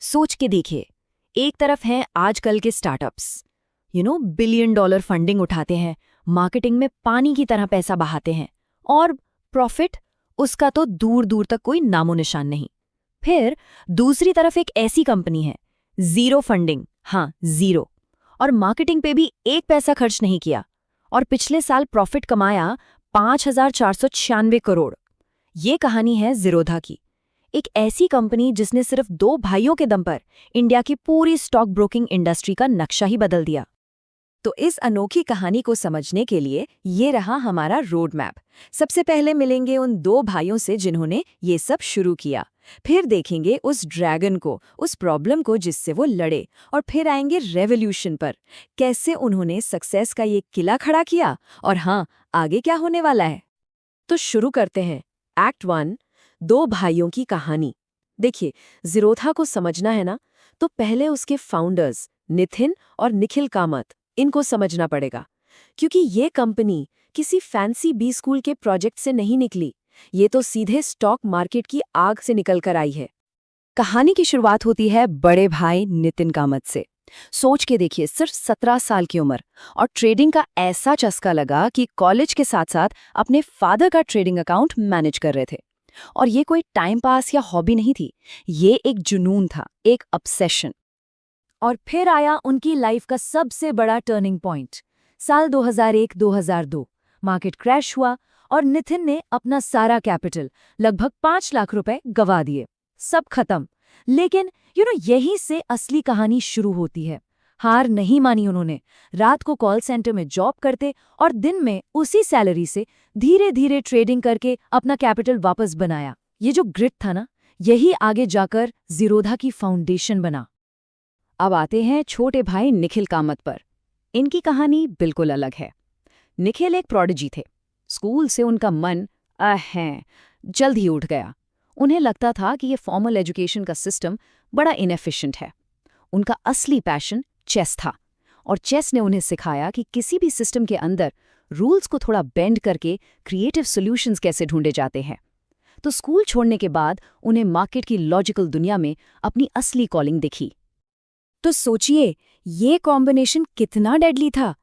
सोच के देखिए, एक तरफ हैं आजकल के स्टार्टअप्स, बिलियन डॉलर फंडिंग उठाते हैं, मार्केटिंग में पानी की तरह पैसा बहाते हैं, और प्रॉफिट, उसका तो दूर दूर तक कोई नामो निशान नहीं। फिर दूसरी तरफ एक ऐसी कंपनी है, जीरो फंडिंग, हाँ जीरो, और मार्केटिंग पे भी एक पैसा खर्च नहीं किया, और पिछले साल प्रॉफिट कमाया 5,496 करोड़। ये कहानी है ज़ीरोधा की, एक ऐसी कंपनी जिसने सिर्फ 2 भाइयों के दम पर इंडिया की पूरी स्टॉक ब्रोकिंग इंडस्ट्री का नक्शा ही बदल दिया। तो इस अनोखी कहानी को समझने के लिए ये रहा हमारा रोड मैप। सबसे पहले मिलेंगे उन 2 भाइयों से जिन्होंने ये सब शुरू किया, फिर देखेंगे उस ड्रैगन को, उस प्रॉब्लम को जिससे वो लड़े, और फिर आएंगे रेवोल्यूशन पर, कैसे उन्होंने सक्सेस का ये किला खड़ा किया, और हाँ, आगे क्या होने वाला है। तो शुरू करते हैं। एक्ट 1, 2 भाइयों की कहानी। देखिए, ज़ीरोधा को समझना है ना, तो पहले उसके फाउंडर्स नितिन और निखिल कामत, इनको समझना पड़ेगा, क्योंकि ये कंपनी किसी फैंसी बी स्कूल के प्रोजेक्ट से नहीं निकली, ये तो सीधे स्टॉक मार्केट की आग से निकल कर आई है। कहानी की शुरुआत होती है बड़े भाई नितिन कामत से। सोच के देखिए, सिर्फ 17 साल की उम्र, और ट्रेडिंग का ऐसा चस्का लगा कि कॉलेज के साथ साथ अपने फादर का ट्रेडिंग अकाउंट मैनेज कर रहे थे। और ये कोई टाइम पास या हॉबी नहीं थी, ये एक जुनून था, एक ऑब्सेशन। और फिर आया उनकी लाइफ का सबसे बड़ा टर्निंग पॉइंट। साल 2001-2002 मार्केट क्रैश हुआ और नितिन ने अपना सारा कैपिटल, लगभग 5 लाख रुपए, गंवा दिए। सब खत्म। लेकिन यहीं से असली कहानी शुरू होती है। हार नहीं मानी उन्होंने, रात को कॉल सेंटर में जॉब करते और दिन में उसी सैलरी से धीरे धीरे ट्रेडिंग करके अपना कैपिटल वापस बनाया। ये जो ग्रिट था ना, यही आगे जाकर ज़ीरोधा की फाउंडेशन बना। अब आते हैं छोटे भाई निखिल कामत पर। इनकी कहानी बिल्कुल अलग है। निखिल एक प्रोडिजी थे। स्कूल से उनका मन जल्द ही उठ गया। उन्हें लगता था कि ये फॉर्मल एजुकेशन का सिस्टम बड़ा इनएफिशिएंट है। उनका असली पैशन चेस था, और चेस ने उन्हें सिखाया कि किसी भी सिस्टम के अंदर रूल्स को थोड़ा बेंड करके क्रिएटिव सॉल्यूशंस कैसे ढूंढे जाते हैं। तो स्कूल छोड़ने के बाद उन्हें मार्केट की लॉजिकल दुनिया में अपनी असली कॉलिंग दिखी। तो सोचिए, ये कॉम्बिनेशन कितना डेडली था।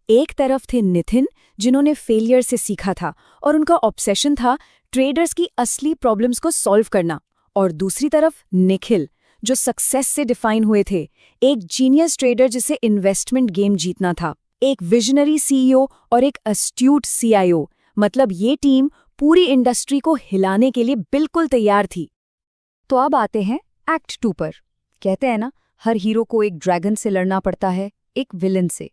एक तरफ थे नितिन, जिन्होंने फेलियर से सीखा था और उनका ऑब्सेशन था ट्रेडर्स की असली प्रॉब्लम्स को सॉल्व करना, और दूसरी तरफ निखिल, जो सक्सेस से डिफाइन हुए थे, एक जीनियस ट्रेडर जिसे इन्वेस्टमेंट गेम जीतना था, एक विजनरी सीईओ और एक अस्ट्यूट सीआईओ। मतलब ये टीम पूरी इंडस्ट्री को हिलाने के लिए बिल्कुल तैयार थी। तो अब आते हैं एक्ट 2 पर। कहते हैं ना, हर हीरो को एक ड्रैगन से लड़ना पड़ता है, एक विलन से।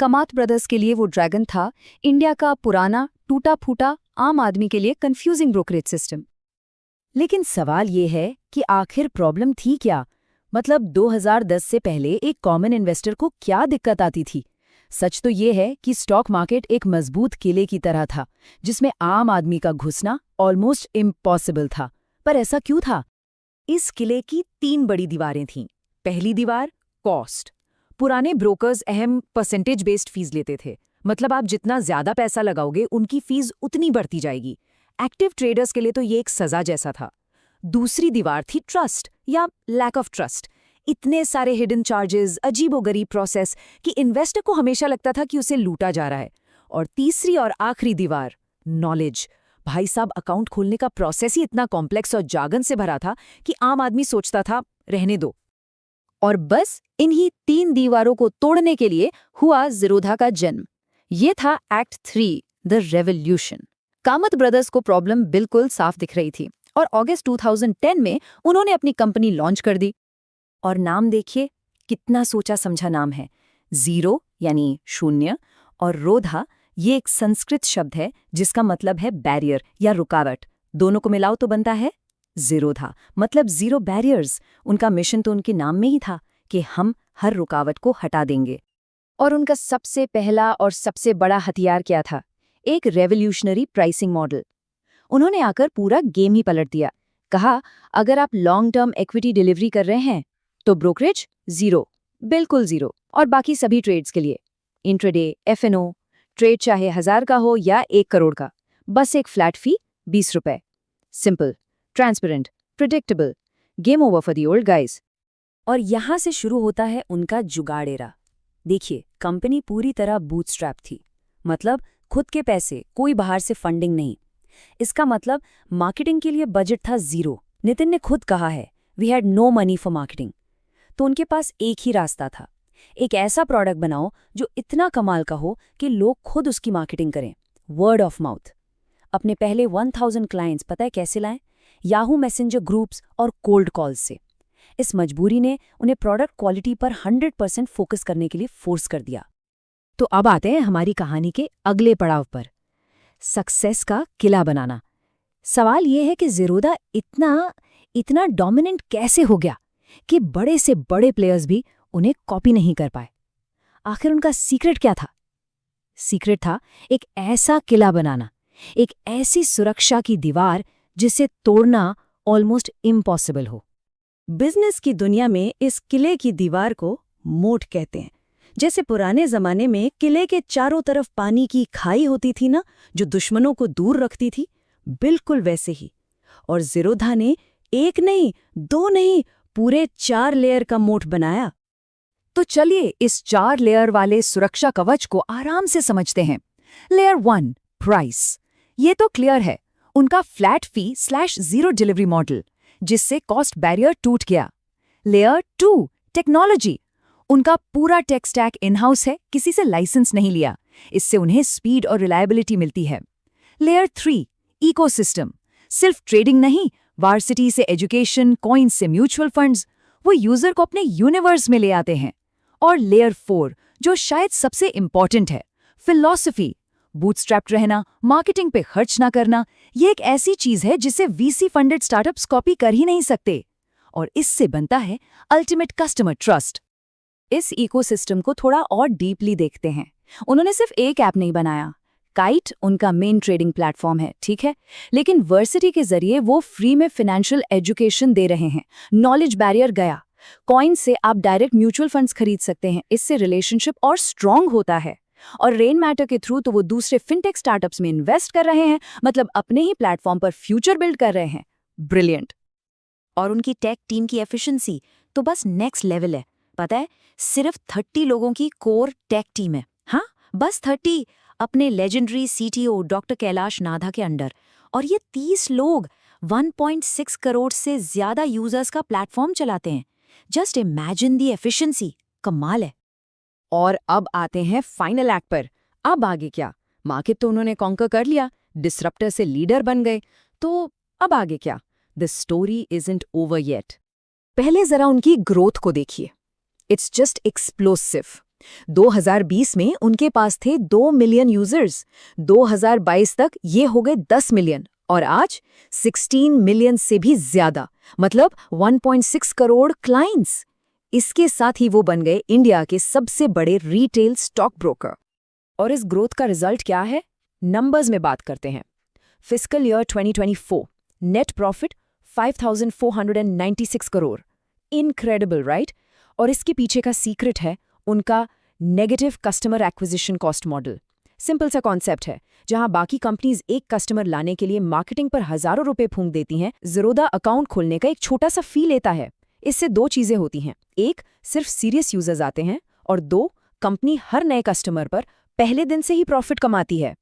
कामत ब्रदर्स के लिए वो ड्रैगन था इंडिया का पुराना, टूटा फूटा, आम आदमी के लिए कंफ्यूजिंग ब्रोकरेज सिस्टम। लेकिन सवाल ये है कि आखिर प्रॉब्लम थी क्या? मतलब 2010 से पहले एक कॉमन इन्वेस्टर को क्या दिक्कत आती थी? सच तो ये है कि स्टॉक मार्केट एक मजबूत किले की तरह था, जिसमें आम आदमी का घुसना ऑलमोस्ट इम्पॉसिबल था। पर ऐसा क्यों था? इस किले की 3 बड़ी दीवारें थीं। पहली दीवार, कॉस्ट। पुराने ब्रोकर्स अहम परसेंटेज बेस्ड फीस लेते थे। मतलब आप जितना ज्यादा पैसा लगाओगे, उनकी फीस उतनी बढ़ती जाएगी। एक्टिव ट्रेडर्स के लिए तो ये एक सजा जैसा था। दूसरी दीवार थी ट्रस्ट, या लैक ऑफ ट्रस्ट। इतने सारे हिडन चार्जेस, अजीबोगरीब प्रोसेस, कि इन्वेस्टर को हमेशा लगता था कि उसे लूटा जा रहा है। और तीसरी और आखिरी दीवार, नॉलेज। भाई साहब, अकाउंट खोलने का प्रोसेस ही इतना कॉम्प्लेक्स और जागन से भरा था कि आम आदमी सोचता था, रहने दो। और बस इन्हीं 3 दीवारों को तोड़ने के लिए हुआ ज़ीरोधा का जन्म। ये था act 3, the revolution. Kamat brothers को प्रॉब्लम बिल्कुल साफ दिख रही थी, और अगस्त 2010 में उन्होंने अपनी कंपनी लॉन्च कर दी। और नाम देखिए, कितना सोचा समझा नाम है। ज़ीरो यानी शून्य, और रोधा, ये एक संस्कृत शब्द है जिसका मतलब है बैरियर या रुकावट। दोनों को मिलाओ तो बनता है ज़ीरोधा, मतलब ज़ीरो बैरियर्स। उनका मिशन तो उनके नाम में ही था कि हम हर रुकावट को हटा देंगे। और उनका सबसे पहला और सबसे बड़ा हथियार क्या था? एक रेवोल्यूशनरी प्राइसिंग मॉडल। उन्होंने आकर पूरा गेम ही पलट दिया। कहा, अगर आप लॉन्ग टर्म इक्विटी डिलीवरी कर रहे हैं तो ब्रोकरेज ज़ीरो, बिल्कुल ज़ीरो। और बाकी सभी ट्रेड्स के लिए इंट्राडे, एफएनओ, ट्रेड चाहे 1000 का हो या 1 करोड़ का, बस एक फ्लैट फी, 20 रुपए। Simple, transparent, predictable. Game over for the old guys. और यहाँ से शुरू होता है उनका जुगाड़ेरा। देखिए, कंपनी पूरी तरह बूटस्ट्रैप थी, मतलब खुद के पैसे, कोई बाहर से फंडिंग नहीं। इसका मतलब मार्केटिंग के लिए बजट था 0। नितिन ने खुद कहा है, we had no money for marketing. तो उनके पास एक ही रास्ता था, एक ऐसा प्रोडक्ट बनाओ जो इतना कमाल का हो कि लोग खुद उसकी मार्केटिंग करें। Word of mouth. अपने पहले 1000 क्लाइंट्स पता है कैसे लाएं? याहू मैसेंजर ग्रुप्स और कोल्ड कॉल्स से। इस मजबूरी ने उन्हें प्रोडक्ट क्वालिटी पर 100% फोकस करने के लिए फोर्स कर दिया। तो अब आते हैं हमारी कहानी के अगले पड़ाव पर, सक्सेस का किला बनाना। सवाल यह है कि ज़ीरोधा इतना डोमिनेंट कैसे हो गया कि बड़े से बड़े प्लेयर्स भी उन्हें कॉपी नहीं कर पाए। आखिर उनका सीक्रेट क्या था? सीक्रेट था एक ऐसा किला बनाना, एक ऐसी सुरक्षा की दीवार जिसे तोड़ना ऑलमोस्ट इम्पॉसिबल हो। बिजनेस की दुनिया में इस किले की दीवार को मोट कहते हैं। जैसे पुराने जमाने में किले के चारों तरफ पानी की खाई होती थी ना, जो दुश्मनों को दूर रखती थी, बिल्कुल वैसे ही। और ज़ीरोधा ने एक नहीं, 2 नहीं, पूरे 4 लेयर का मोट बनाया। तो चलिए इस 4 लेयर वाले सुरक्षा कवच को आराम से समझते हैं। Layer 1, price. ये तो क्लियर है, उनका फ्लैट फी / 0 डिलीवरी मॉडल, जिससे कॉस्ट बैरियर टूट गया। Layer 2, technology. उनका पूरा टेक स्टैक इन हाउस है, किसी से लाइसेंस नहीं लिया। इससे उन्हें स्पीड और रिलायबिलिटी मिलती है। Layer 3, ecosystem. सिर्फ ट्रेडिंग नहीं, वार्सिटी से एजुकेशन, कॉइन्स से म्यूचुअल फंड्स, वो यूजर को अपने यूनिवर्स में ले आते हैं। और लेयर 4, जो शायद सबसे इंपॉर्टेंट है, फिलॉसफी। बूटस्ट्रैप्ड रहना, मार्केटिंग पे खर्च ना करना, ये एक ऐसी चीज है जिसे वीसी फंडेड स्टार्टअप्स कॉपी कर ही नहीं सकते। और इससे बनता है अल्टीमेट कस्टमर ट्रस्ट। इस इकोसिस्टम को थोड़ा और डीपली देखते हैं। उन्होंने सिर्फ एक ऐप नहीं बनाया। काइट उनका मेन ट्रेडिंग प्लेटफॉर्म है, ठीक है, लेकिन वर्सिटी के जरिए वो फ्री में फाइनेंशियल एजुकेशन दे रहे हैं। नॉलेज बैरियर गया। कॉइन से आप डायरेक्ट म्यूचुअल फंड्स खरीद सकते हैं, इससे रिलेशनशिप और स्ट्रांग होता है। और रेनमैटर के थ्रू तो वो दूसरे फिनटेक स्टार्टअप्स में इन्वेस्ट कर रहे हैं, मतलब अपने ही प्लेटफॉर्म पर फ्यूचर बिल्ड कर रहे हैं। ब्रिलियंट। और उनकी टेक टीम की एफिशिएंसी तो बस नेक्स्ट लेवल है। पता है, सिर्फ 30 लोगों की कोर टेक टीम है। हाँ, बस 30, अपने लेजेंडरी सीटीओ डॉक्टर कैलाश नाधा के अंडर। और ये 30 लोग 1.6 करोड़ से ज्यादा यूजर्स का प्लेटफॉर्म चलाते हैं। Just imagine the efficiency. कमाल है। और अब आते हैं फाइनल एक्ट पर। अब आगे क्या? मार्केट तो उन्होंने कॉन्कर कर लिया, डिसरप्टर से लीडर बन गए, तो अब आगे क्या? The story isn't over yet. पहले जरा उनकी ग्रोथ को देखिए। It's just explosive. 2020 में उनके पास थे 2 मिलियन यूजर्स, 2022 तक ये हो गए 10 मिलियन, और आज 16 मिलियन से भी ज्यादा, मतलब 1.6 करोड़ क्लाइंट्स। इसके साथ ही वो बन गए इंडिया के सबसे बड़े रिटेल स्टॉक ब्रोकर। और इस ग्रोथ का रिजल्ट क्या है? नंबर्स में बात करते हैं। Fiscal year 2024 net profit 5,496 crore. Incredible, right? और इसके पीछे का सीक्रेट है उनका negative customer acquisition cost model. Simple सा कॉन्सेप्ट है, जहां बाकी कंपनीज एक कस्टमर लाने के लिए मार्केटिंग पर हजारों रुपए फूंक देती हैं, ज़ीरोधा अकाउंट खोलने का एक छोटा सा फी लेता है। इससे 2 चीजें होती हैं, एक, सिर्फ सीरियस यूजर्स आते हैं, और 2, कंपनी हर नए कस्टमर पर पहले दिन से ही प्रॉफिट कमाती है।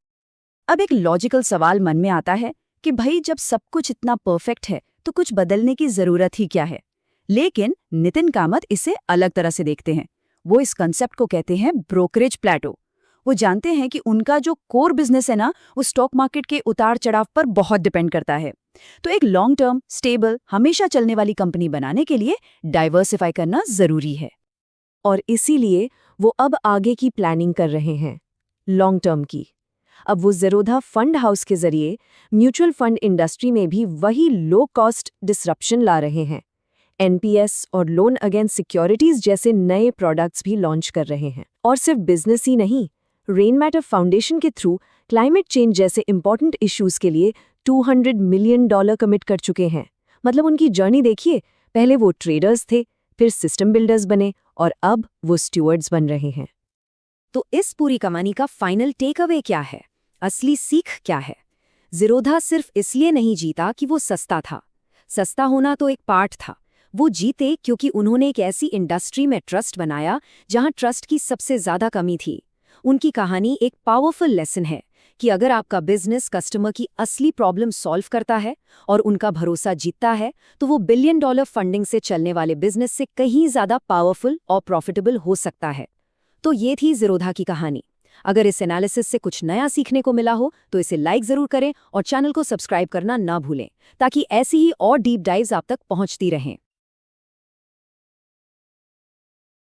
अब एक लॉजिकल सवाल मन में आता है कि भाई, जब सब कुछ इतना परफेक्ट है तो कुछ बदलने की जरूरत ही क्या है? लेकिन नितिन कामत इसे अलग तरह से देखते हैं। वो इस कंसेप्ट को कहते हैं ब्रोकरेज प्लेटो। वो जानते हैं कि उनका जो कोर बिजनेस है ना, वो स्टॉक मार्केट के उतार चढ़ाव पर बहुत डिपेंड करता है। तो एक लॉन्ग टर्म, स्टेबल, हमेशा चलने वाली कंपनी बनाने के लिए डाइवर्सिफाई करना जरूरी है। और इसीलिए वो अब आगे की प्लानिंग कर रहे हैं, लॉन्ग टर्म की। अब वो ज़ीरोधा फंड हाउस के जरिए म्यूचुअल फंड इंडस्ट्री में भी वही लो कॉस्ट डिसरप्शन ला रहे हैं। एनपीएस और लोन अगेंस्ट सिक्योरिटीज जैसे नए प्रोडक्ट्स भी लॉन्च कर रहे हैं। और सिर्फ बिजनेस ही नहीं, रेनमैटर फाउंडेशन के थ्रू क्लाइमेट चेंज जैसे इंपॉर्टेंट इश्यूज के लिए $200 मिलियन कमिट कर चुके हैं। मतलब उनकी जर्नी देखिए, पहले वो ट्रेडर्स थे, फिर सिस्टम बिल्डर्स बने, और अब वो स्टूवर्ड्स बन रहे हैं। तो इस पूरी कहानी का फाइनल टेक अवे क्या है? असली सीख क्या है? ज़ीरोधा सिर्फ इसलिए नहीं जीता कि वो सस्ता था। सस्ता होना तो एक पार्ट था, वो जीते क्योंकि उन्होंने एक ऐसी इंडस्ट्री में ट्रस्ट बनाया जहां ट्रस्ट की सबसे ज्यादा कमी थी। उनकी कहानी एक पावरफुल लेसन है कि अगर आपका बिजनेस कस्टमर की असली प्रॉब्लम सॉल्व करता है और उनका भरोसा जीतता है तो वो $1 बिलियन फंडिंग से चलने वाले बिजनेस से कहीं ज्यादा पावरफुल और प्रॉफिटेबल हो सकता है। तो ये थी ज़ीरोधा की कहानी। अगर इस एनालिसिस से कुछ नया सीखने को मिला हो तो इसे लाइक ज़रूर करें और चैनल को सब्सक्राइब करना ना भूलें ताकि ऐसी ही और डीप डाइव्स आप तक पहुंचती रहें।